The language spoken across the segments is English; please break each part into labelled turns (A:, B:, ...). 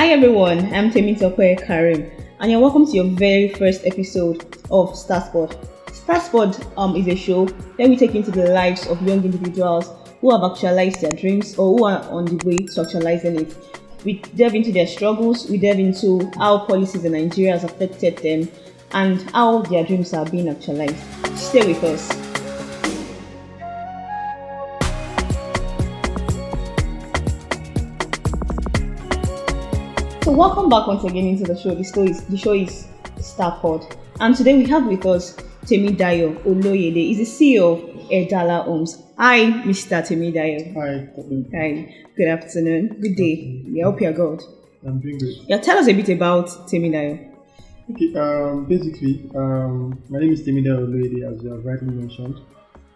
A: Hi everyone, I'm Temidayo Karim, and you're welcome to your very first episode of Starspod. Starspod is a show where we take into the lives of young individuals who have actualized their dreams or who are on the way to actualizing it. We delve into their struggles, we delve into how policies in Nigeria has affected them, and how their dreams are being actualized. Stay with us. So welcome back once again into the show. The show is Starspod, and today we have with us Temidayo Oloyede. He's the CEO of Edala Homes. Hi, Mr. Temidayo.
B: Hi.
A: Hi. Good afternoon. Good day. I hope you're good.
B: I'm doing great.
A: Yeah, tell us a bit about Temidayo.
B: Okay. Basically, my name is Temidayo Oloyede, as you have rightly mentioned.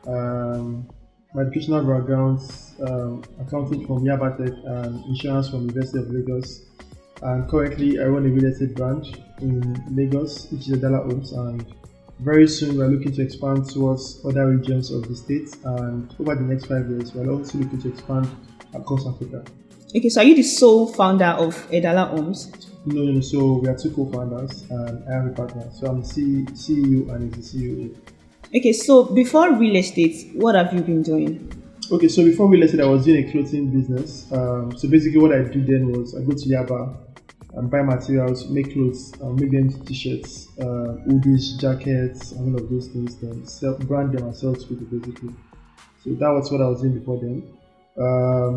B: My educational background, accounting from Yaba Tech and insurance from University of Lagos. And currently, I run a real estate branch in Lagos, which is Edala Homes, and very soon we're looking to expand towards other regions of the state. And over the next 5 years, we're also looking to expand across Africa.
A: Okay, so are you the sole founder of Edala Homes?
B: No. So we are two co-founders, and I am a partner. So I'm the CEO and he's the CEO.
A: Okay, so before real estate, what have you been doing?
B: Okay, so before real estate, I was doing a clothing business. So basically, what I do then was I go to Yaba and buy materials, make clothes, make them t-shirts, hoodies, jackets, and all of those things. Then brand them and sell to people basically. So that was what I was doing before then.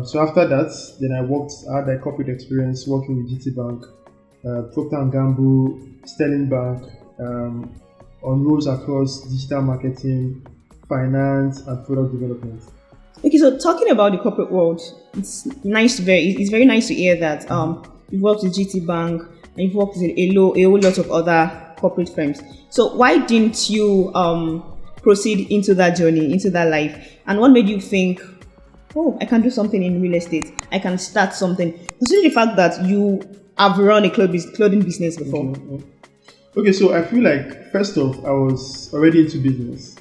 B: So after that, then I had a corporate experience working with GT Bank, Procter & Gamble, Sterling Bank, on roles across digital marketing, finance, and product development.
A: Okay, so talking about the corporate world, it's very nice to hear that you've worked with GT Bank and you've worked with a whole lot of other corporate firms. So why didn't you proceed into that journey, into that life? And what made you think, oh, I can do something in real estate, I can start something, considering the fact that you have run a clothing business before?
B: Okay, so I feel like first off, I was already into business,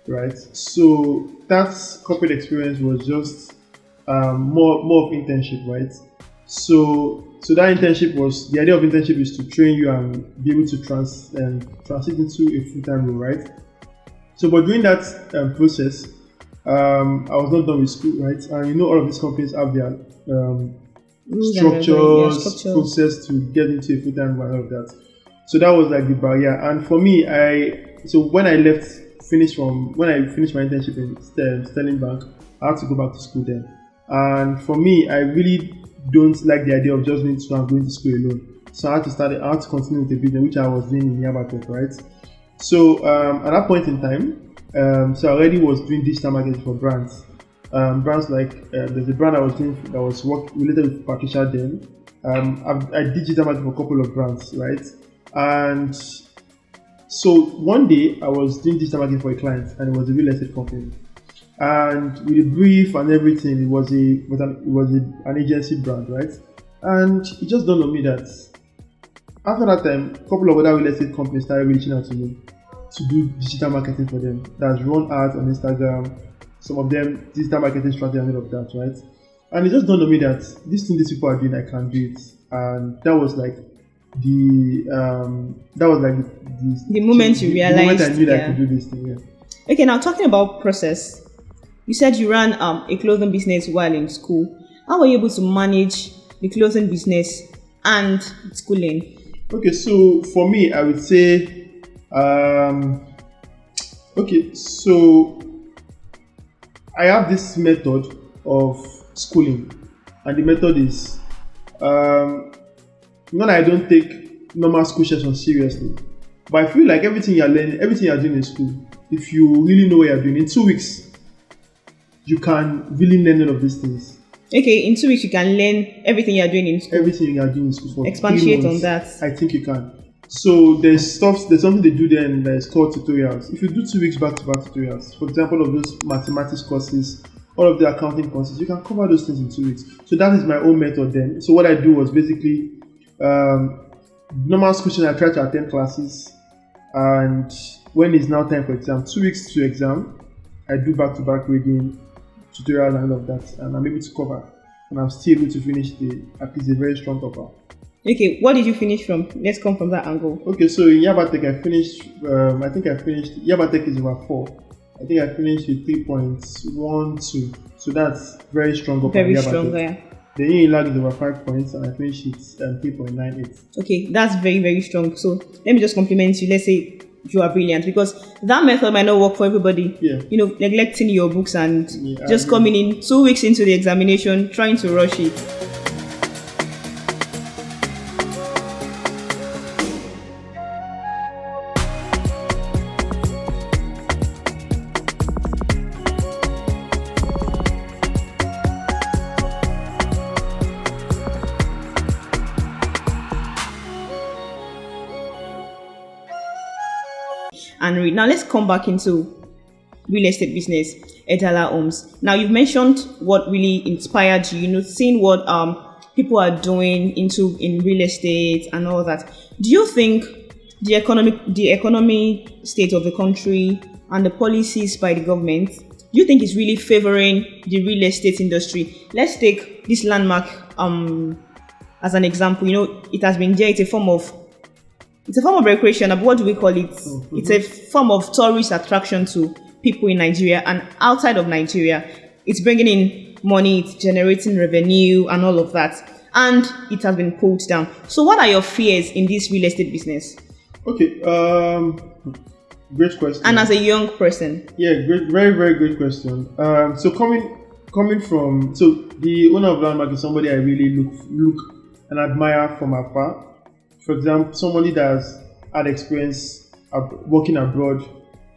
B: right? So that corporate experience was just more of internship, right? So that internship was, the idea of internship is to train you and be able to transit into a full-time role, right? So, but during that process, I was not done with school, right? And all of these companies have their structures, process to get into a full-time role and all of that. So that was like the barrier. And for me, when I finished my internship in Sterling Bank, I had to go back to school then. And for me, I really don't like the idea of just going to school alone. So I had to continue with the business, which I was doing in Yaba Tech, right? So at that point in time, so I already was doing digital marketing for brands. Brands like, there's a brand I was doing that was related with Patricia then. I did digital marketing for a couple of brands, right? And so one day I was doing digital marketing for a client, and it was a real estate company. And with a brief and everything, it was an agency brand, right? And it just dawned on me that after that time, a couple of other real estate companies started reaching out to me to do digital marketing for them. That's run ads on Instagram, some of them digital marketing strategy and all of that, right? And it just dawned on me that this thing these people are doing, I can do it. And that was like the
A: moment you realized.
B: The moment I knew that I could do this thing. Yeah.
A: Okay, now talking about process, you said you ran a clothing business while in school. How were you able to manage the clothing business and schooling?
B: Okay, so for me, I would say, so I have this method of schooling, and the method is, I don't take normal school sessions seriously, but I feel like everything you're learning, everything you're doing in school, if you really know what you're doing, in 2 weeks, you can really learn all of these things.
A: Okay, in 2 weeks you can learn everything you're doing in school.
B: Everything you're doing in school for
A: Expatiate
B: 3 months,
A: on that.
B: I think you can. So there's something they do then that is called tutorials. If you do 2 weeks back-to-back tutorials, for example, of those mathematics courses, all of the accounting courses, you can cover those things in 2 weeks. So that is my own method then. So what I do was basically normal school, I try to attend classes, and when it's now time for exam, 2 weeks to exam, I do back-to-back reading, tutorial and all of that, and I'm able to cover, and I'm still able to finish at least a very strong cover.
A: Okay, what did you finish from? Let's come from that angle.
B: Okay, so in Yabatech, I finished. I think I finished. Yabatech is over 4. I think I finished with 3.12. So that's very strong up on
A: Very
B: Yabatech.
A: strong, yeah.
B: The Unilag is over 5 points, and I finished with 3.98.
A: Okay, that's very, very strong. So let me just compliment you. Let's say you are brilliant, because that method might not work for everybody.
B: Yeah.
A: Neglecting your books and
B: Yeah,
A: just coming in 2 weeks into the examination, trying to rush it. And read. Now let's come back into real estate business, Edala Homes. Now you've mentioned what really inspired you, seeing what people are doing in real estate and all that. Do you think the economic state of the country and the policies by the government, do you think is really favoring the real estate industry? Let's take this landmark as an example. It has been there. It's a form of recreation, but what do we call it? Mm-hmm. It's a form of tourist attraction to people in Nigeria and outside of Nigeria. It's bringing in money, it's generating revenue and all of that. And it has been pulled down. So what are your fears in this real estate business?
B: Okay, great question.
A: And as a young person?
B: Yeah, great, very, very great question. So coming from, so the owner of Landmark is somebody I really look and admire from afar. For example, somebody that has had experience working abroad,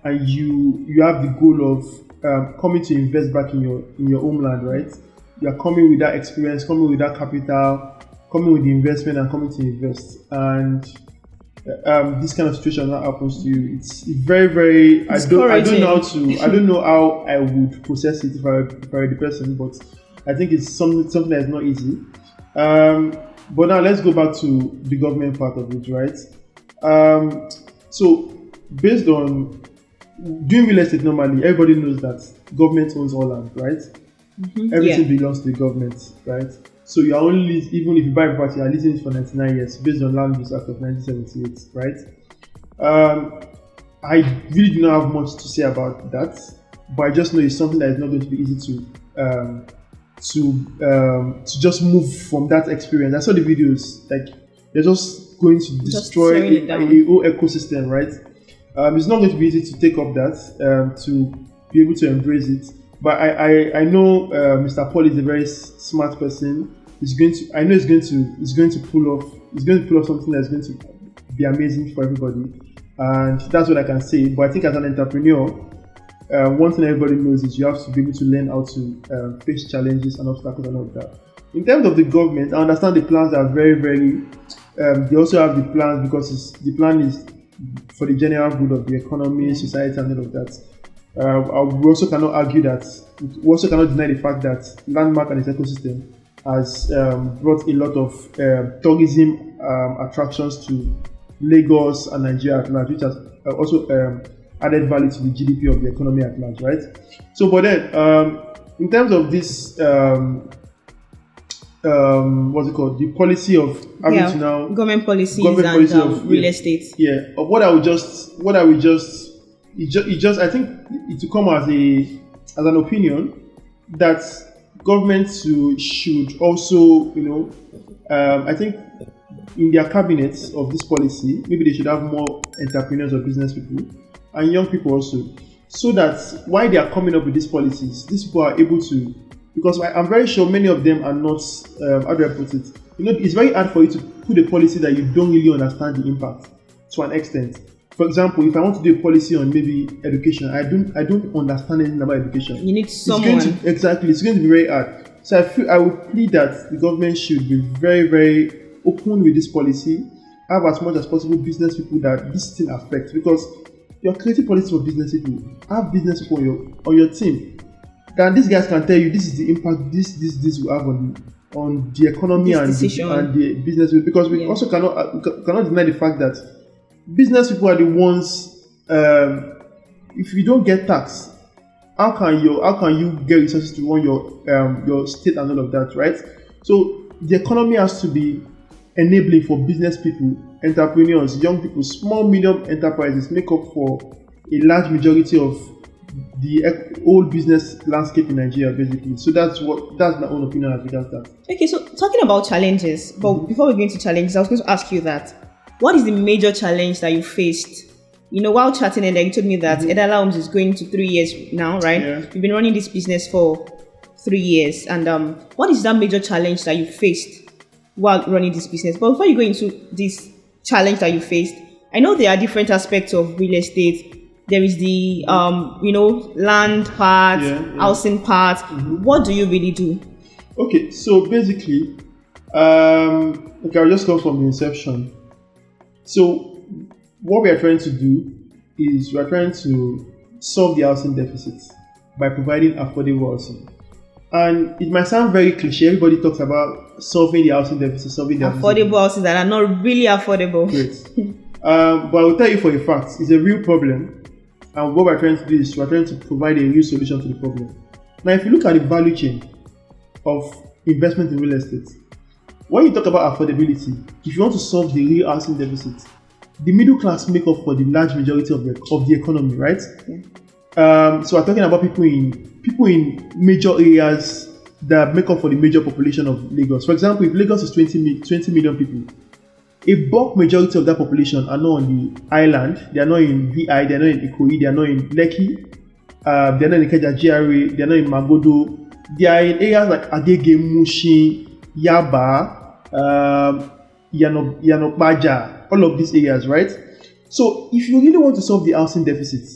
B: and you have the goal of coming to invest back in your homeland, right? You are coming with that experience, coming with that capital, coming with the investment, and coming to invest. And this kind of situation that happens to you, it's very, very. I don't know how I would process it if I were the person, but I think it's something that's not easy. But now let's go back to the government part of it, right? So based on doing real estate normally, everybody knows that government owns all land, right? Mm-hmm. Everything belongs to the government, right? So you are only, even if you buy a property, you are leasing it for 99 years based on Land Use Act of 1978, right? I really do not have much to say about that, but I just know it's something that is not going to be easy to just move from that experience. I saw the videos, like they're just going to destroy a whole ecosystem, right? It's not going to be easy to take up that, to be able to embrace it. But I know Mr. Paul is a very smart person. He's going to pull off something that's going to be amazing for everybody, and that's what I can say. But I think as an entrepreneur, one thing everybody knows is you have to be able to learn how to face challenges and obstacles and all of that. In terms of the government, I understand the plans are very, very. They also have the plans because the plan is for the general good of the economy, society, and all of that. We also cannot argue that. We also cannot deny the fact that Landmark and its ecosystem has brought a lot of tourism attractions to Lagos and Nigeria at large, which has also added value to the GDP of the economy at large, right? So, but then, in terms of this, what's it called? The policy of having to now
A: government policies and
B: of
A: real estate.
B: Yeah, of what I would just, I think it will come as an opinion that governments should also, I think in their cabinets of this policy, maybe they should have more entrepreneurs or business people and young people also, so that while they are coming up with these policies, these people are able to, because I'm very sure many of them are not, how do I put it? It's very hard for you to put a policy that you don't really understand the impact to an extent. For example, if I want to do a policy on maybe education, I don't understand anything about education.
A: You need someone.
B: It's going to be very hard. So I would plead that the government should be very, very open with this policy, have as much as possible business people that this thing affects, because you're creating policy for business people. Have business people on your team. Then these guys can tell you this is the impact this will have on the economy and the business people, because we also cannot deny the fact that business people are the ones. If you don't get tax, how can you get resources to run your state and all of that, right? So the economy has to be enabling for business people, entrepreneurs, young people, small, medium enterprises make up for a large majority of the whole business landscape in Nigeria, basically. So that's my own opinion as regards that.
A: Okay, so talking about challenges, but before we go into challenges, I was going to ask you that. What is the major challenge that you faced? While chatting and you told me that Edala Homes is going to 3 years now, right?
B: Yeah.
A: You've been running this business for 3 years. And what is that major challenge that you faced while running this business? But before you go into this challenge that you faced, I know there are different aspects of real estate. There is the, land part, housing part. What do you really do?
B: Okay, so basically, I'll just go from the inception. So what we are trying to do is we are trying to solve the housing deficit by providing affordable housing. And it might sound very cliche. Everybody talks about solving the housing deficit,
A: affordable houses that are not really affordable.
B: Great. But I will tell you for a fact, it's a real problem. And what we're trying to do is we're trying to provide a real solution to the problem. Now, if you look at the value chain of investment in real estate, when you talk about affordability, if you want to solve the real housing deficit, the middle class make up for the large majority of the economy, right? Yeah. So we're talking about people in major areas that make up for the major population of Lagos. For example, if Lagos is 20 million people, a bulk majority of that population are not on the island. They are not in VI, they are not in Ikoyi, they are not in Lekki, they are not in Ikeja GRA, they are not in Magodo. They are in areas like Agege, Mushin, Yaba, Yanokbaja, all of these areas, right? So if you really want to solve the housing deficit,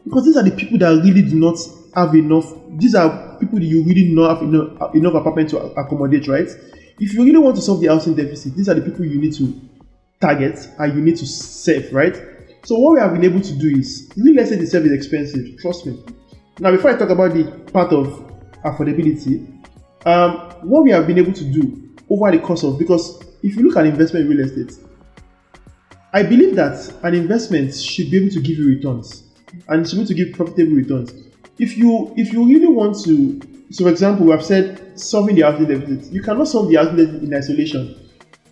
B: because these are the people that really do not have enough, these are people that you really do not have enough apartment to accommodate, right? If you really want to solve the housing deficit, these are the people you need to target and you need to serve, right? So what we have been able to do is, real estate itself is expensive, trust me. Now, before I talk about the part of affordability, what we have been able to do over the course of, because if you look at investment in real estate, I believe that an investment should be able to give you returns and should be able to give profitable returns. If you really want to, so for example, we have said solving the housing deficit. You cannot solve the housing deficit in isolation.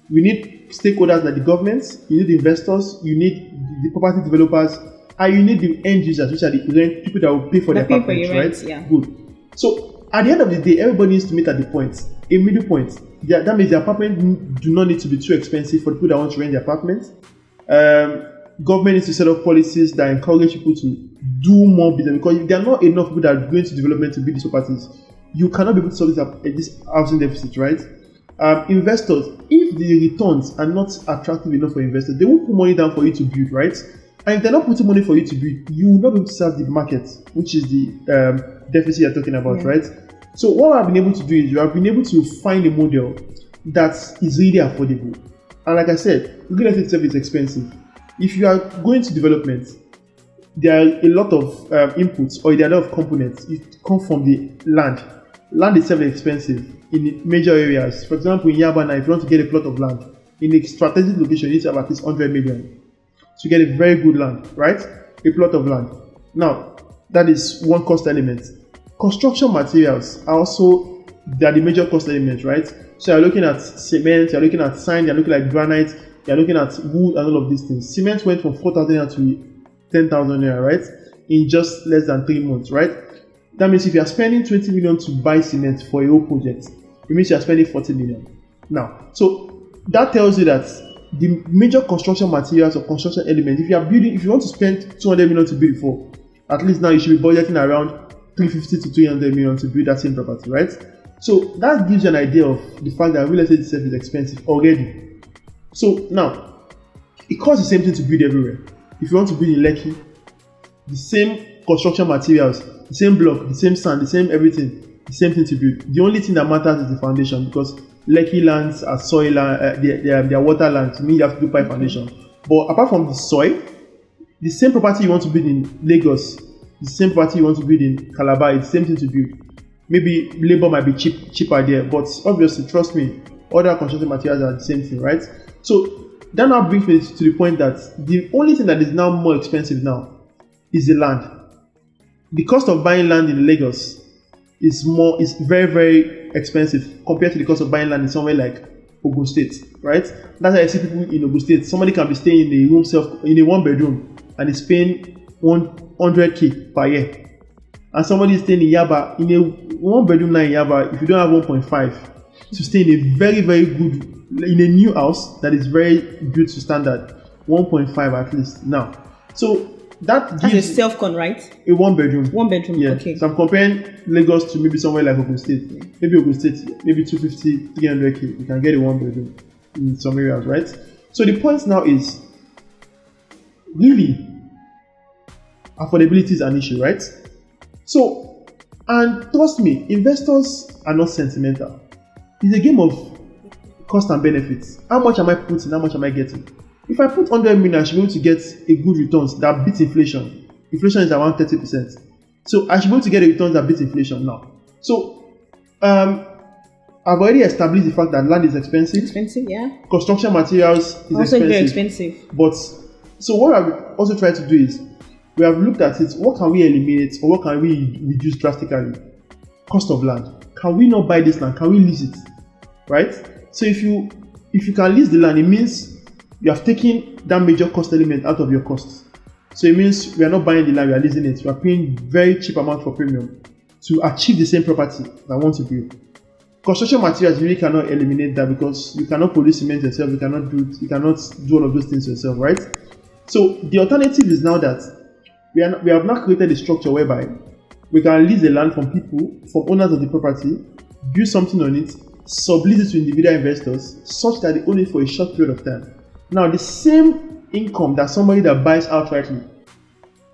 B: We need stakeholders like the government, you need the investors, you need the property developers, and you need the end users, which are the rent people that will pay for their apartments, right?
A: Yeah.
B: Good. So at the end of the day, everybody needs to meet at the point, a middle point. That means the apartment do not need to be too expensive for people that want to rent the apartment. Government needs to set up policies that encourage people to do more business, because if there are not enough people that are going to development to build these properties, you cannot be able to solve this housing deficit, right? Investors, if the returns are not attractive enough for investors, they won't put money down for you to build, right? And if they're not putting money for you to build, you will not be able to serve the market, which is the deficit you're talking about, right? So what I've been able to do is, I've been able to find a model that is really affordable. And like I said, real estate itself is expensive. If you are going to development, there are a lot of inputs, or there are a lot of components. It come from the land. Land itself is expensive in major areas. For example, in Yabana, if you want to get a plot of land in a strategic location, you need to have at least 100 million to get a very good land, right? A plot of land. Now, that is one cost element. Construction materials are also, they are the major cost elements, right? So you're looking at cement, you're looking at sand, you're looking at granite, you're looking at wood and all of these things. Cement went from 4,000 naira to 10,000 naira, right? In just less than 3 months, right? That means if you are spending 20 million to buy cement for a whole project, it means you are spending 40 million. Now, so that tells you that the major construction materials or construction elements, if you want to spend 200 million to build for, at least now you should be budgeting around 350 to 300 million to build that same property, right? So that gives you an idea of the fact that real estate itself is expensive already. So now, it costs the same thing to build everywhere. If you want to build in Lekki, the same construction materials, the same block, the same sand, the same everything, the same thing to build. The only thing that matters is the foundation, because Lekki lands are soil land, they are water lands. To me, you have to do pipe foundation. But apart from the soil, the same property you want to build in Lagos, the same property you want to build in Calabar, it's the same thing to build. Maybe labor might be cheaper there, but obviously, trust me, other construction materials are the same thing, right? So that now brings me to the point that the only thing that is now more expensive now is the land. The cost of buying land in Lagos is very, very expensive compared to the cost of buying land in somewhere like Ogun State, right? That's why I see people in Ogun State. Somebody can be staying in a room in a one bedroom and is paying 100K per year. And somebody is staying in Yaba in a one bedroom now in Yaba. If you don't have 1.5 to stay in a very, very good, in a new house that is very good to standard, 1.5 at least now. So that's
A: a self-con, right?
B: A one bedroom.
A: One bedroom,
B: yeah.
A: okay.
B: So I'm comparing Lagos to maybe somewhere like Ogun State. Maybe Ogun State, maybe 250, 300K. You can get a one bedroom in some areas, right? So the point now is, really, affordability is an issue, right? So, and trust me, investors are not sentimental. It's a game of cost and benefits. How much am I putting? How much am I getting? If I put 100 million, I should be able to get a good returns that beats inflation. Inflation is around 30%. So I should be able to get a returns that beats inflation now. So I've already established the fact that land is expensive.
A: Expensive, yeah.
B: Construction materials is
A: also very expensive.
B: But so what I've also tried to do is, we have looked at it. What can we eliminate or what can we reduce drastically? Cost of land. Can we not buy this land? Can we lease it? Right? So if you can lease the land, it means you have taken that major cost element out of your costs. So it means we are not buying the land, we are leasing it. We are paying very cheap amount for premium to achieve the same property that I want to build. Construction materials, you really cannot eliminate that because you cannot produce cement yourself, you cannot do all of those things yourself, right? So the alternative is now that we have now created a structure whereby we can lease the land from people, from owners of the property, build something on it, sublease it to individual investors such that they own it for a short period of time. Now, the same income that somebody that buys outrightly,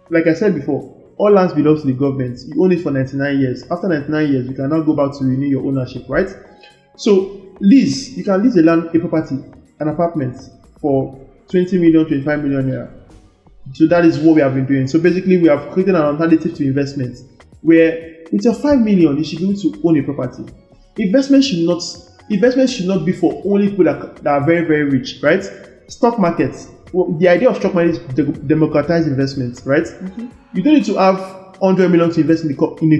B: like I said before, all lands belongs to the government. You own it for 99 years. After 99 years, you can now go back to renew your ownership, right? So, lease, you can lease a property, an apartment for 20 million, 25 million naira. So that is what we have been doing. So basically, we have created an alternative to investment where with your 5 million, you should be able to own a property. Investment should not be for only people that are very, very rich, right? Stock markets. Well, the idea of stock market is to democratize investments, right? Mm-hmm. You don't need to have 100 million to invest in a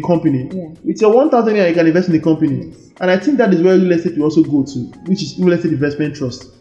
B: company. Yeah. With your 1,000 naira, you can invest in a company. Yes. And I think that is where real estate will also go to, which is real estate investment trust.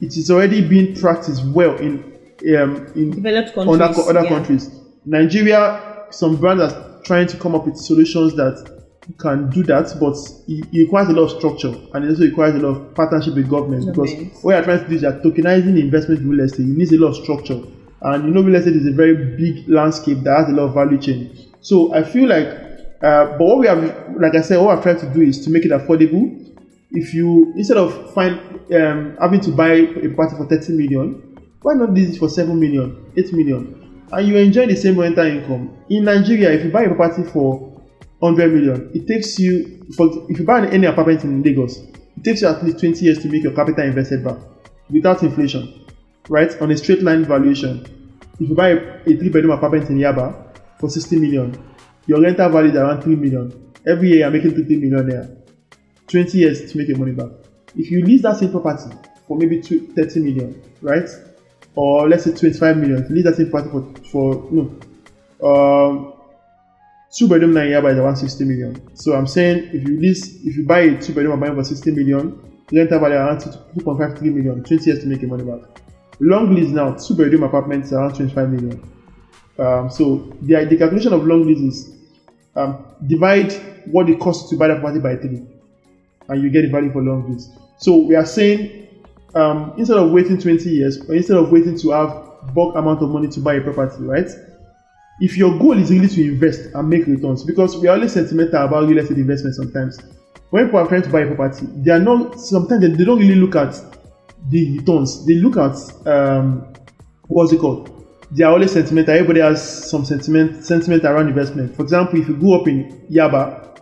B: It is already being practiced well in
A: developed countries,
B: other countries. Nigeria, some brands are trying to come up with solutions that can do that, but it requires a lot of structure and it also requires a lot of partnership with government because what you're trying to do is you're tokenizing investment in real estate. It needs a lot of structure, and real estate is a very big landscape that has a lot of value chain. So I feel like, but what we have, like I said, what I've tried to do is to make it affordable. If you, instead of having to buy a property for 30 million, why not lease it for 7 million, 8 million, and you enjoy the same rental income? In Nigeria, if you buy a property for 100 million, it takes you, if you buy any apartment in Lagos, it takes you at least 20 years to make your capital invested back without inflation, right? On a straight line valuation. If you buy a 3-bedroom apartment in Yaba for 60 million, your rental value is around 3 million. Every year you're making 3 million there. 20 years to make your money back. If you lease that same property for maybe 30 million, right? Or let's say 25 million, if you lease that same property for 2-bedroom now in Yaba is around 60 million. So I'm saying if you buy a 2-bedroom apartment for 60 million, the rental value around 2.5 3 million, 20 years to make your money back. Long lease now, 2-bedroom apartments around 25 million. So the calculation of long lease is divide what it costs to buy the property by 3, and you get the value for long lease. So we are saying instead of waiting 20 years, or instead of waiting to have bulk amount of money to buy a property, right? If your goal is really to invest and make returns, because we are always sentimental about real estate investment sometimes. When people are trying to buy a property, sometimes they don't really look at the returns. They look at what's it called? They are always sentimental. Everybody has some sentiment around investment. For example, if you grew up in Yaba,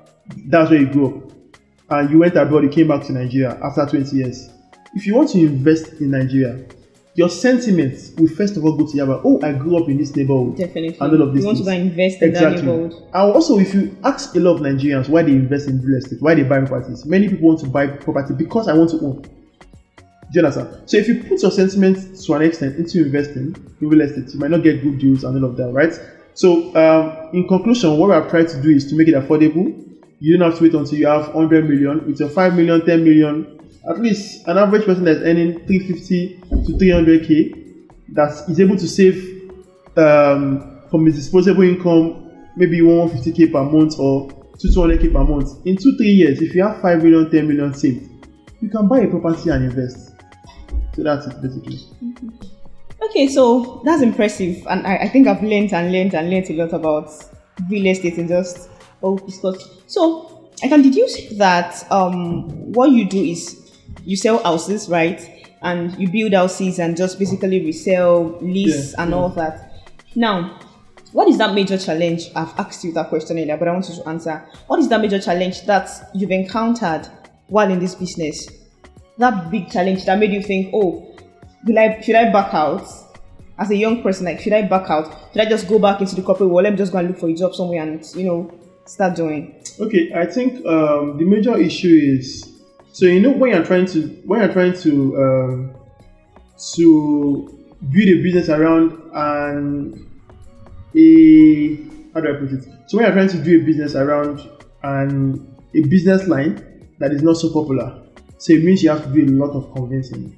B: that's where you grew up, and you went abroad, you came back to Nigeria after 20 years. If you want to invest in Nigeria, your sentiments will first of all go to Yaba. Oh, I grew up in this neighborhood.
A: Definitely.
B: And all of these
A: you want
B: things.
A: to go and invest in that neighborhood.
B: And also, if you ask a lot of Nigerians why they invest in real estate, why they buy properties, many people want to buy property because I want to own. Do you understand? So if you put your sentiments to an extent into investing in real estate, you might not get good deals and all of that, right? So in conclusion, what I've tried to do is to make it affordable. You don't have to wait until you have 100 million. With your 5 million, 10 million, at least an average person that's earning 350 to 300k that is able to save from his disposable income maybe 150k per month or 200k per month. In 2-3 years, if you have 5 million, 10 million saved, you can buy a property and invest. So that's it basically.
A: Okay, so that's impressive, and I think I've learned a lot about real estate and just what we discussed. So I can deduce that what you do is you sell houses, right? And you build houses and just basically resell, lease, and all of that. Now, what is that major challenge? I've asked you that question earlier, but I want you to answer. What is that major challenge that you've encountered while in this business? That big challenge that made you think, oh, should I back out? As a young person, like, should I back out? Should I just go back into the corporate world? Let me just go and look for a job somewhere and, start doing. Okay,
B: I think the major issue is, so when you're trying to build a business around how do I put it? So when you're trying to do a business around a business line that is not so popular, so it means you have to do a lot of convincing.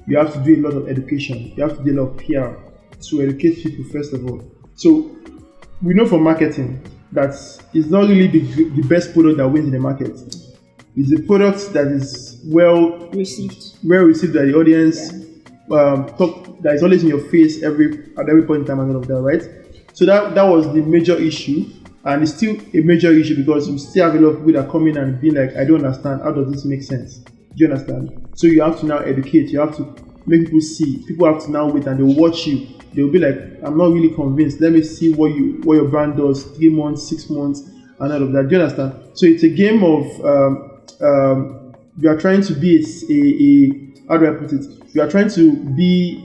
B: You have to do a lot of education. You have to do a lot of PR to educate people first of all. So we know from marketing that it's not really the best product that wins in the market. It's a product that is well received by the audience. That is always in your face at every point in time and all of that, right? So that was the major issue, and it's still a major issue because we still have a lot of people that come in and be like, I don't understand, how does this make sense? Do you understand? So you have to now educate, you have to make people see. People have to now wait and they'll watch you. They'll be like, I'm not really convinced. Let me see what your brand does 3 months, 6 months, and all of that. Do you understand? So it's a game of you are trying to be a how do I put it? You are trying to be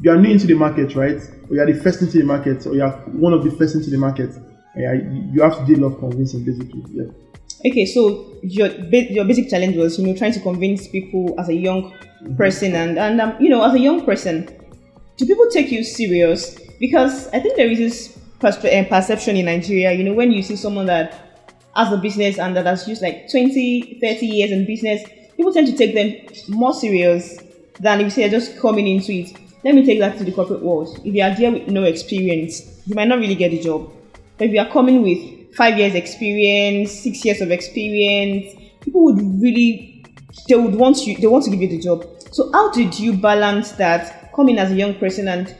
B: you are new into the market, right? Or you are the first into the market, or you are one of the first into the market. You have to do a lot of convincing, basically. Yeah.
A: Okay, so your basic challenge was, trying to convince people as a young person, and as a young person, do people take you serious? Because I think there is this perception in Nigeria, when you see someone that has a business and that has used like 20, 30 years in business, people tend to take them more serious than if you say they're just coming into it. Let me take that to the corporate world. If you are there with no experience, you might not really get a job. But if you are coming with 5 years experience, 6 years of experience, people would really, they want to give you the job. So how did you balance that, coming as a young person and,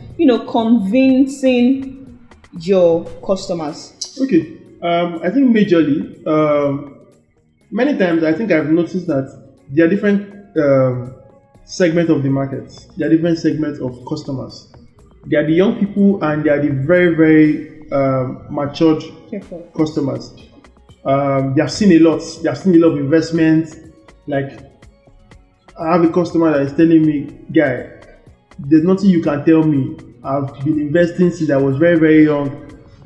A: convincing your customers?
B: Okay, I think majorly, many times I think I've noticed that there are different segments of the market. There are different segments of customers. There are the young people and there are the very, very matured customers. They have seen a lot. They have seen a lot of investment. Like, I have a customer that is telling me, guy, there's nothing you can tell me. I've been investing since I was very, very young,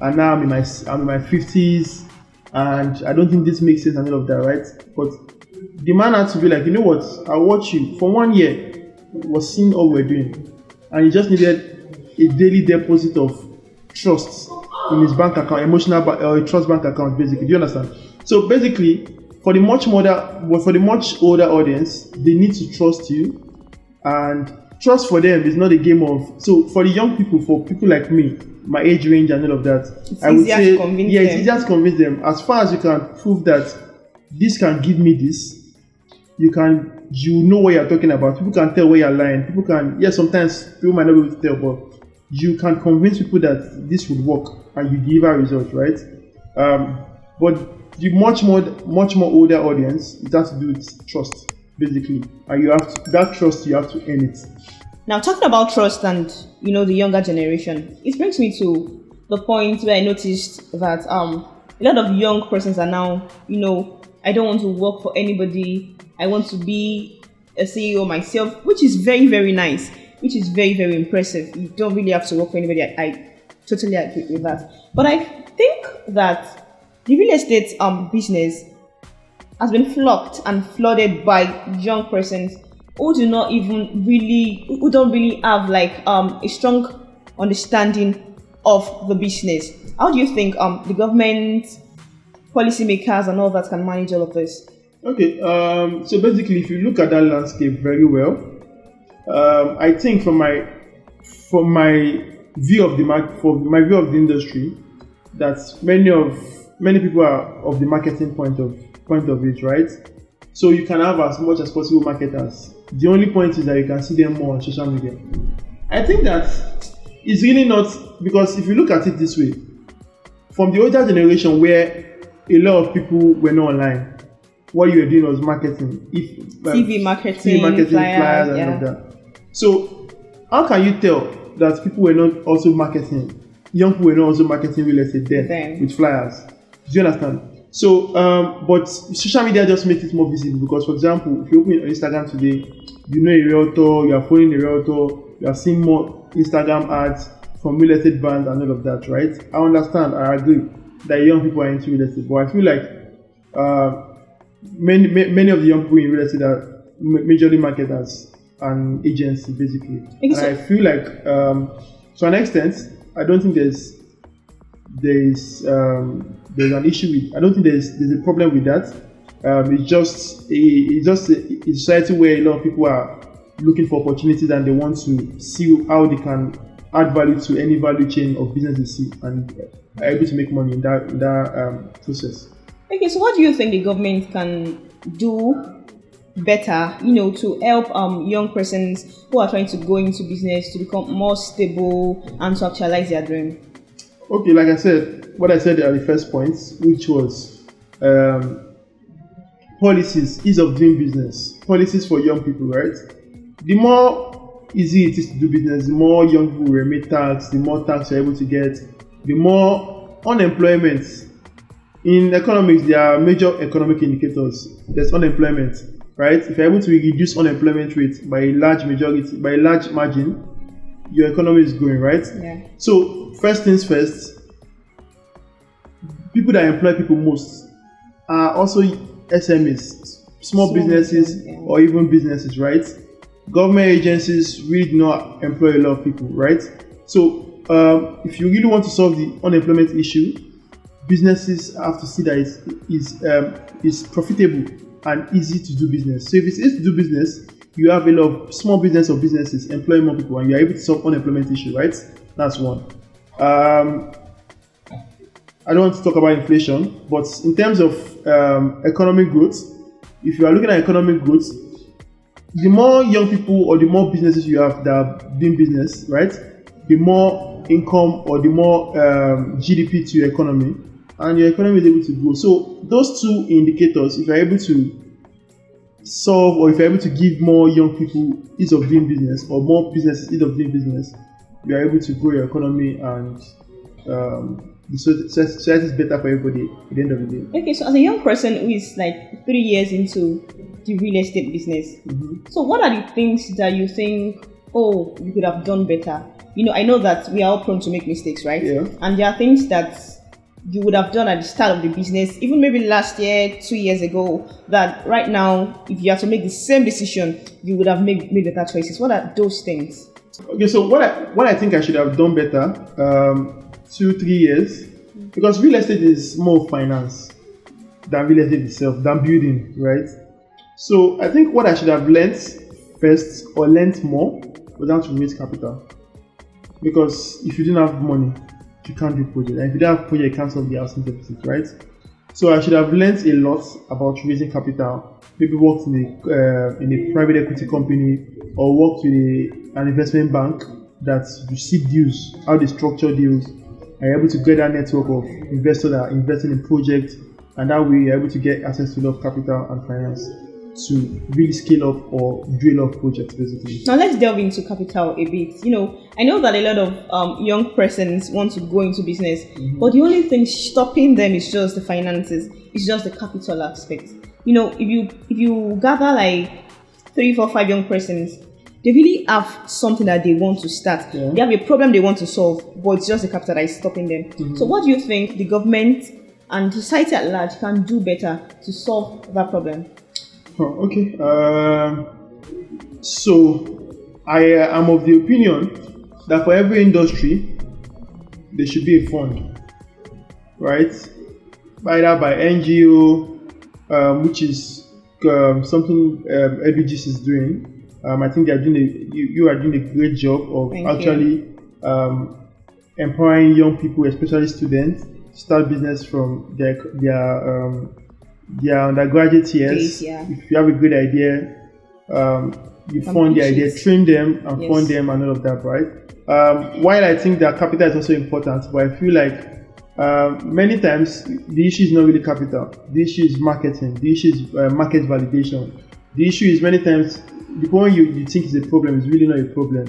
B: and now I'm in my 50s, and I don't think this makes sense and all of that, right? But the man had to be like, you know what? I'll watch you. For 1 year, was seeing all we're doing, and he just needed a daily deposit of trust in his bank account, a trust bank account, basically. Do you understand? So basically, for the much older audience, they need to trust you, and trust for them is not a game of. So for the young people, for people like me, my age range and all of that, I would say, it's easier to convince them. As far as you can prove that this can give me this, you know what you're talking about. People can tell where you're lying. People can, sometimes people might not be able to tell, but you can convince people that this would work and you deliver results, right? But the much more older audience, it has to do with trust, basically, and that trust, you have to earn it.
A: Now, talking about trust and the younger generation, it brings me to the point where I noticed that a lot of young persons are now, I don't want to work for anybody. I want to be a CEO myself, which is very, very nice, which is very, very impressive. You don't really have to work for anybody. I totally agree with that. But I think that the real estate business has been flooded by young persons who don't really have a strong understanding of the business. How do you think the government, policymakers and all that can manage all of this?
B: Okay. So basically, if you look at that landscape very well, I think from my view of the from my view of the industry, that many people are of the marketing point of it, right? So you can have as much as possible marketers. The only point is that you can see them more on social media. I think that it's really not, because if you look at it this way, from the older generation where a lot of people were not online, what you were doing was marketing,
A: TV marketing,
B: flyers, and all of that. So how can you tell that people were not also marketing, young people were not also marketing real estate then with flyers? Do you understand? So, but social media just makes it more visible, because, for example, if you open Instagram today, you know a realtor, you are following a realtor, you are seeing more Instagram ads from real estate brands and all of that, right? I understand, I agree that young people are into real estate, but I feel like many of the young people in real estate are majorly marketers and agency, basically. And I feel like, to an extent, I don't think there's an issue with. I don't think there's a problem with that. It's just a society where a lot of people are looking for opportunities and they want to see how they can add value to any value chain of business they see, and are able to make money in that process.
A: Okay, so what do you think the government can do better, to help young persons who are trying to go into business to become more stable and to actualize their dream?
B: Okay, like I said, what I said at the first point, which was policies, ease of doing business, policies for young people, right? The more easy it is to do business, the more young people remit tax, the more tax you're able to get, the more unemployment. In economics, there are major economic indicators. There's unemployment, right? If you're able to reduce unemployment rate by a large margin, your economy is growing, right?
A: Yeah.
B: So first things first, people that employ people most are also SMEs, small businesses,
A: yeah,
B: or even businesses, right? Government agencies really do not employ a lot of people, right? So if you really want to solve the unemployment issue, businesses have to see that it's profitable and easy to do business. So if it's easy to do business, you have a lot of small business or businesses employing more people, and you're able to solve unemployment issue, right? That's one. I don't want to talk about inflation, but in terms of economic growth, if you are looking at economic growth, the more young people or the more businesses you have that are doing business, right, the more income or the more GDP to your economy, and your economy is able to grow. So those two indicators, if you're able to solve, or if you're able to give more young people ease of doing business, or more businesses ease of doing business, you are able to grow your economy, and the society is better for everybody at the end of the day.
A: Okay, so as a young person who is like 3 years into the real estate business, so what are the things that you think, you could have done better? I know that we are all prone to make mistakes, right?
B: Yeah.
A: And there are things that you would have done at the start of the business, even maybe last year, 2 years ago, that right now, if you have to make the same decision, you would have made better choices. What are those things?
B: Okay, so what I think I should have done better 2-3 years, because real estate is more finance than real estate itself, than building, right? So I think what I should have learnt first, or learnt more, was how to raise capital. Because if you didn't have money, you can't do project, and if you don't have project, you can't solve the housing deficit, right? So I should have learnt a lot about raising capital. Maybe worked in a private equity company, or worked with an investment bank that you see deals, how they structure deals, and you're able to get that network of investors that are investing in projects, and that way you're able to get access to a lot of capital and finance to really scale up or do a lot of projects, basically.
A: Now let's delve into capital a bit. I know that a lot of young persons want to go into business, but the only thing stopping them is just the finances. It's just the capital aspect. If you gather like 3, 4, 5 young persons, they really have something that they want to start.
B: Yeah.
A: They have a problem they want to solve, but it's just the capital that is stopping them. So what do you think the government and society at large can do better to solve that problem?
B: Okay. So I am of the opinion that for every industry, there should be a fund, right? Either by NGO, which is something EduGis is doing. I think they are doing you are doing a great job of
A: Thank
B: actually empowering young people, especially students, to start business from their undergraduate years.
A: Yeah.
B: If you have a good idea, you fund the idea, train them, and fund them, and all of that, right? While I think that capital is also important, but I feel like many times the issue is not really capital. The issue is marketing. The issue is market validation. The issue is many times the point you think is a problem is really not a problem.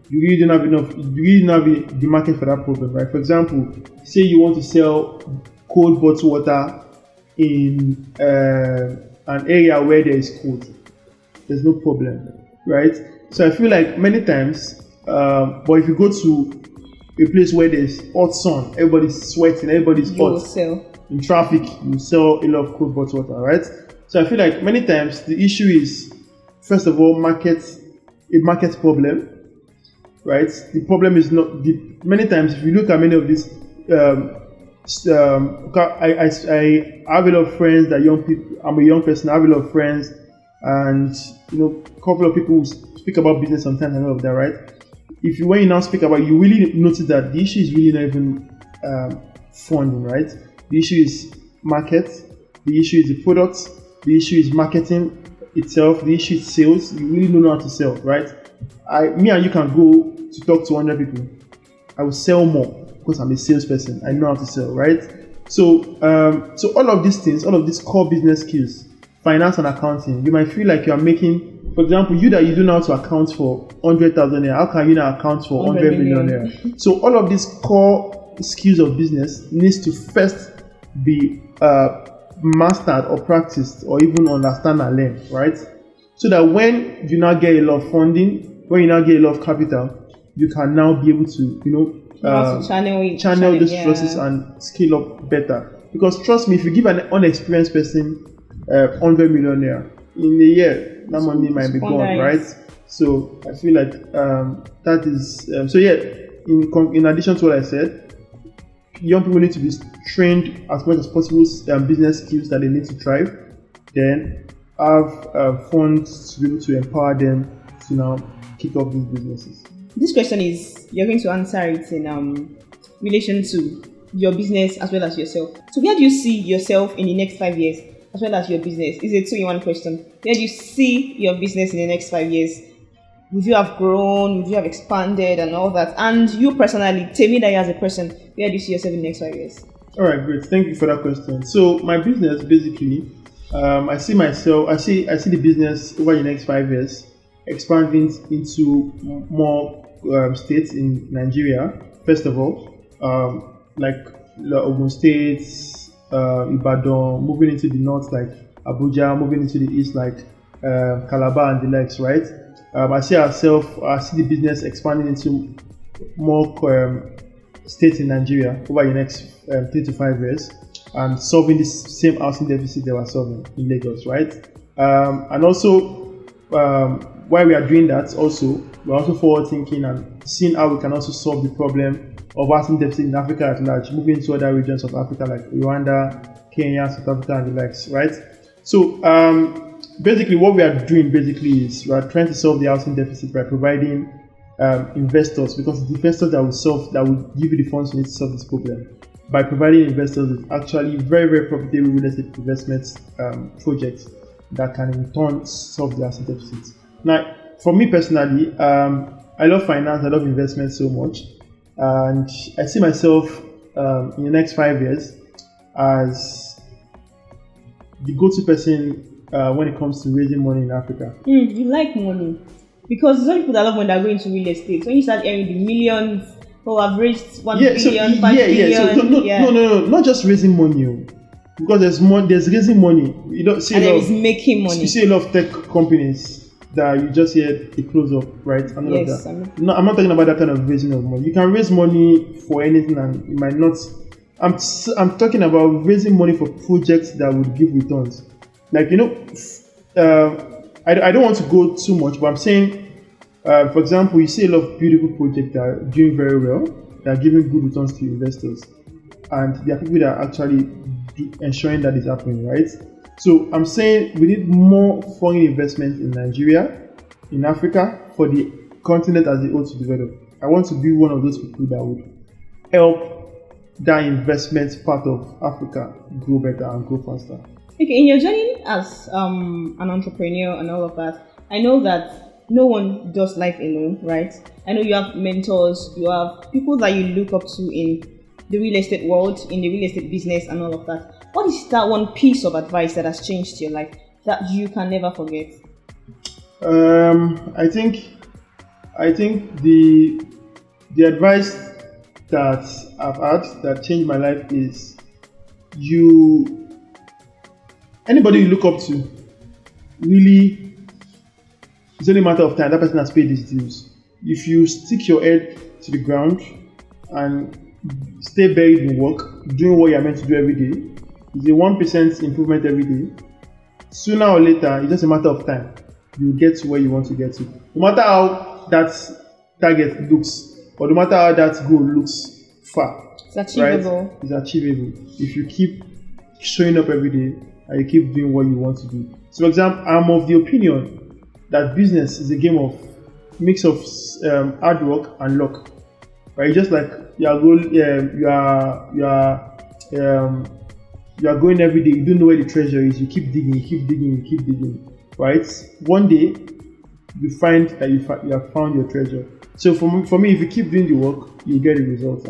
B: You really don't have enough. You really don't have the market for that problem, right? For example, say you want to sell cold bottled water in an area where there is cold. There's no problem, right? So I feel like many times, but if you go to a place where there's hot sun, everybody's sweating, everybody's hot. In traffic, you sell a lot of cold bottled water, right? So I feel like many times the issue is, first of all, market problem, right? The problem is not many times if you look at many of these. I have a lot of friends that young people. I'm a young person. I have a lot of friends, and a couple of people who speak about business sometimes and all of that, right? When you now speak about, you really notice that the issue is really not even funding, right? The issue is market. The issue is the product. The issue is marketing itself. The issue is sales. You really don't know how to sell, right? Me and you can go to talk to 100 people. I will sell more because I'm a salesperson. I know how to sell, right? So all of these things, all of these core business skills, finance and accounting, you might feel like you are making, for example, you don't know how to account for 100,000 naira. How can you now account for 100 million naira? So all of these core skills of business needs to first be mastered or practiced or even understand and learn, right? So that when you now get a lot of funding, when you now get a lot of capital, you can now be able to, channel these resources and scale up better. Because trust me, if you give an unexperienced person 100 million naira in a year, that money might be gone, right? So I feel like that is in addition to what I said, young people need to be trained as much as possible business skills that they need to thrive, then have funds to be able to empower them to now kick off these businesses.
A: This question is, you're going to answer it in relation to your business as well as yourself. So where do you see yourself in the next 5 years as well as your business? It's a 2-in-1 question. Where do you see your business in the next 5 years? Would you have grown? Would you have expanded and all that? And you personally, Temidayo as a person, where do you see yourself in the next 5 years?
B: All right, great. Thank you for that question. So my business, basically, I see the business over the next 5 years expanding into more states in Nigeria. First of all, like Ogun State, Ibadan, moving into the north like Abuja, moving into the east like Calabar and the likes, right? I see the business expanding into more states in Nigeria over the next 3 to 5 years and solving this same housing deficit they were solving in Lagos, right? And also, while we are doing that, we're also forward thinking and seeing how we can also solve the problem of housing deficit in Africa at large, moving into other regions of Africa like Rwanda, Kenya, South Africa, and the likes, right? So basically what we are doing is we are trying to solve the housing deficit by providing investors, because it's investors that will give you the funds you need to solve this problem, by providing investors with actually very, very profitable real estate investment projects that can in turn solve the housing deficit. Now, for me personally, I love finance, I love investment so much, and I see myself in the next 5 years as the go-to person when it comes to raising money in Africa.
A: You like money, because some people that love money that go into real estate. When you start earning the millions, I've raised 1 billion, 5 billion.
B: No, not just raising money, because there's raising money. You don't see
A: and there is making money.
B: You see a lot of tech companies that you just hear the close up, right? And all of that. No, I'm not talking about that kind of raising of money. You can raise money for anything, and you might not. I'm talking about raising money for projects that would give returns. Like, I don't want to go too much, but I'm saying, for example, you see a lot of beautiful projects that are doing very well, that are giving good returns to investors, and there are people that are actually ensuring that is happening, right? So I'm saying we need more foreign investment in Nigeria, in Africa, for the continent as a whole to develop. I want to be one of those people that would help that investment part of Africa grow better and grow faster.
A: Okay, in your journey as an entrepreneur and all of that, I know that no one does life alone, right? I know you have mentors, you have people that you look up to in the real estate world, in the real estate business and all of that. What is that one piece of advice that has changed your life that you can never forget?
B: I think the advice that I've had that changed my life is anybody you look up to, really, it's only a matter of time that person has paid his dues. If you stick your head to the ground and stay buried in work, doing what you're meant to do every day, it's a 1% improvement every day. Sooner or later, it's just a matter of time. You get to where you want to get to. No matter how that target looks, or no matter how that goal looks far,
A: it's achievable.
B: Right? It's achievable if you keep showing up every day and you keep doing what you want to do. So, for example, I'm of the opinion that business is a game of mix of hard work and luck. Right? Just like you are going every day, you don't know where the treasure is, you keep digging. Right? One day you find that you have found your treasure. So for me, if you keep doing the work, you get the results.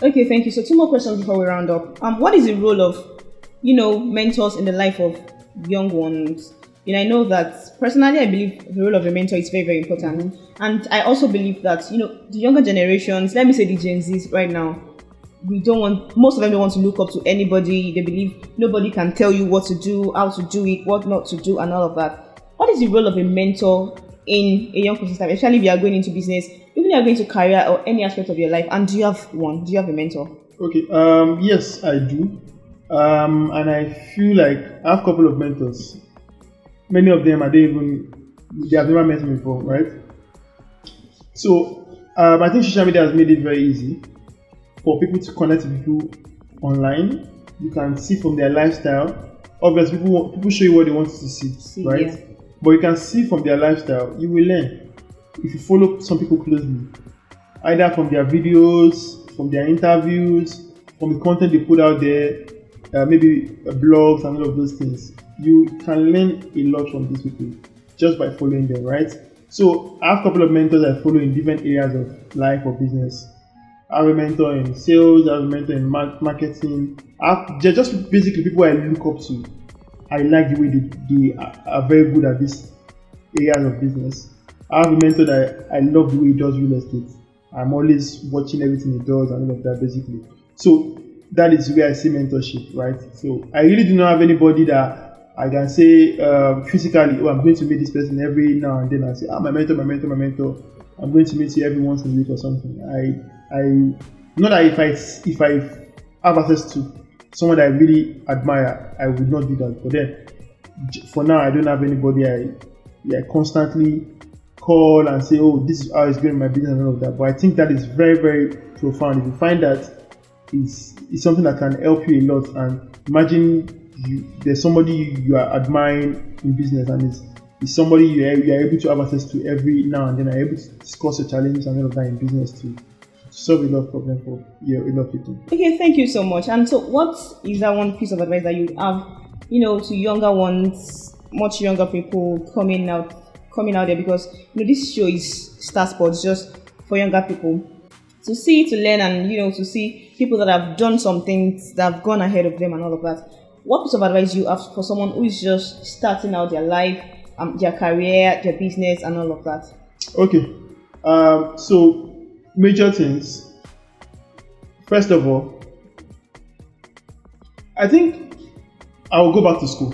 A: Okay, thank you. So 2 more questions before we round up. What is the role of, mentors in the life of young ones? I know that personally, I believe the role of a mentor is very, very important. And I also believe that, the younger generations, let me say the Gen Zs right now, most of them don't want to look up to anybody. They believe nobody can tell you what to do, how to do it, what not to do, and all of that. What is the role of a mentor in a young person, especially if you are going into business, even if you are going to career or any aspect of your life? And do you have one? Do you have a mentor?
B: Okay. Yes, I do. And I feel like I have a couple of mentors. Many of them they have never met me before, right? So I think social media has made it very easy for people to connect with people online. You can see from their lifestyle. Obviously, people show you what they want to see, right? Yeah. But you can see from their lifestyle. You will learn if you follow some people closely, either from their videos, from their interviews, from the content they put out there, maybe blogs and all of those things. You can learn a lot from these people just by following them, right? So I have a couple of mentors I follow in different areas of life or business. I have a mentor in sales, I have a mentor in marketing. They're just basically people I look up to. I like the way they are very good at these areas of business. I have a mentor that I love the way he does real estate. I'm always watching everything he does and all of that basically. So that is where I see mentorship, right? So I really do not have anybody that I can say physically, I'm going to meet this person every now and then. I say, my mentor. I'm going to meet you every once in a week or something. I not that if I have access to someone that I really admire, I would not do that. But then, for now, I don't have anybody I constantly call and say, this is how it's going in my business and all of that. But I think that is very, very profound. If you find that it's something that can help you a lot, and imagine there's somebody you are admiring in business, and it's somebody you are able to have access to every now and then, are able to discuss your challenges and all of that in business to solve a lot of problems for a lot of people. Okay,
A: thank you so much. And so what is that one piece of advice that you have, to younger ones, much younger people coming out there? Because this show is Starspod, just for younger people to see, to learn, and to see people that have done some things that have gone ahead of them and all of that. What piece of advice do you have for someone who is just starting out their life, their career, their business, and all of that?
B: Okay. So major things. First of all, I think I will go back to school.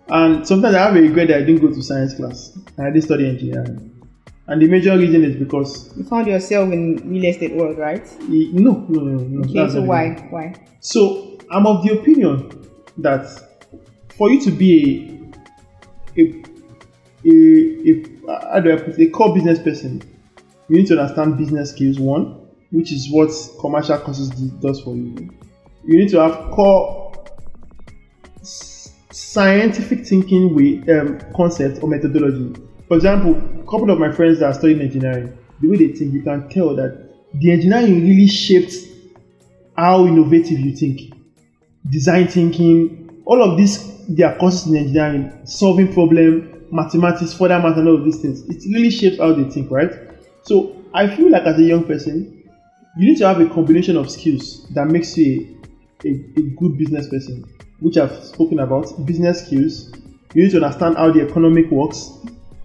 B: And sometimes I have a regret that I didn't go to science class and I didn't study engineering. And the major reason is because
A: you found yourself in real estate world, right?
B: No.
A: Okay, so why?
B: So I'm of the opinion that for you to be a core business person, you need to understand business skills, one, which is what commercial courses does for you. You need to have core scientific thinking way, concept or methodology. For example, a couple of my friends that are studying engineering, the way they think, you can tell that the engineering really shaped how innovative you think. Design thinking, all of these, their courses in engineering, solving problem, mathematics, further math, and all of these things. It really shapes how they think, right? So I feel like as a young person, you need to have a combination of skills that makes you a good business person, which I've spoken about. Business skills. You need to understand how the economic works,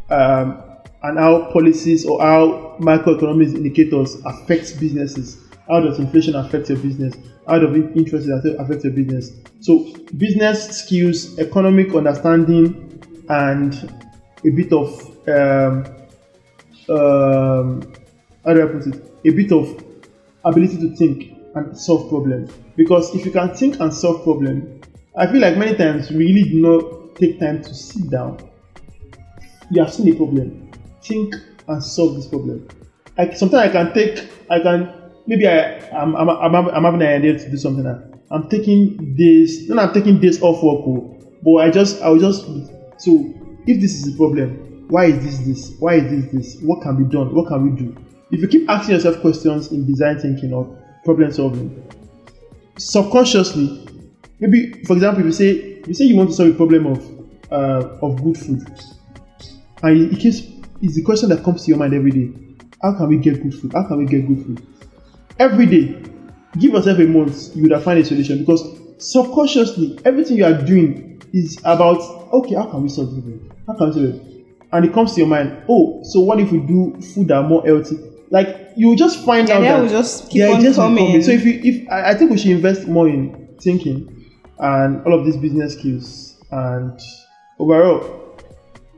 B: and how policies or how macroeconomic indicators affect businesses. How does inflation affect your business? How does interest affect your business? So business skills, economic understanding, and a bit of how do I put it? A bit of ability to think and solve problems. Because if you can think and solve problems, I feel like many times we really do not take time to sit down. You have seen a problem, think and solve this problem. Like sometimes I'm having an idea to do something. I'm taking days, then I'm taking days off work, but so if this is a problem, why is this? Why is this? What can be done? What can we do? If you keep asking yourself questions in design thinking or problem solving, subconsciously, maybe for example, if you say you want to solve a problem of good food, and it's the question that comes to your mind every day. How can we get good food? How can we get good food? Every day, give yourself a month, you would have found a solution, because subconsciously, everything you are doing is about, okay, how can we solve this problem? How can we solve it? And it comes to your mind, oh, so what if we do food that are more healthy? Like, you will just find out that
A: will just keep on coming.
B: So I think we should invest more in thinking and all of these business skills, and overall,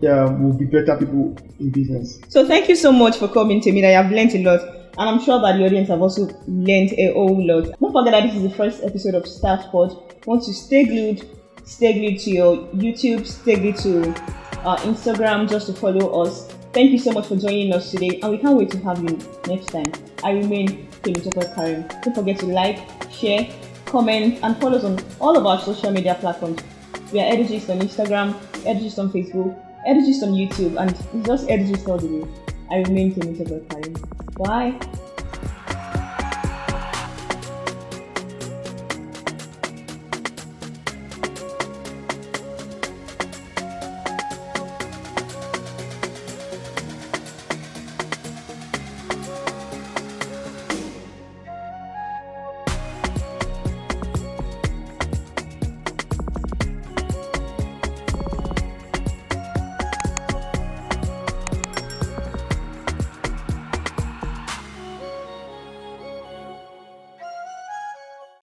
B: we'll be better people in business.
A: So thank you so much for coming, Temidayo. I've learned a lot, and I'm sure that the audience have also learned a whole lot. Don't forget that this is the first episode of Starspod. Want to stay glued to your YouTube, stay glued to Instagram just to follow us. Thank you so much for joining us today, and we can't wait to have you next time. I remain Temidayo Oloyede. Don't forget to like, share, comment, and follow us on all of our social media platforms. We are Edugist on Instagram, Edugist on Facebook, Edugist on YouTube, and it's just Edugist all the way. I remain Temidayo Oloyede. Bye.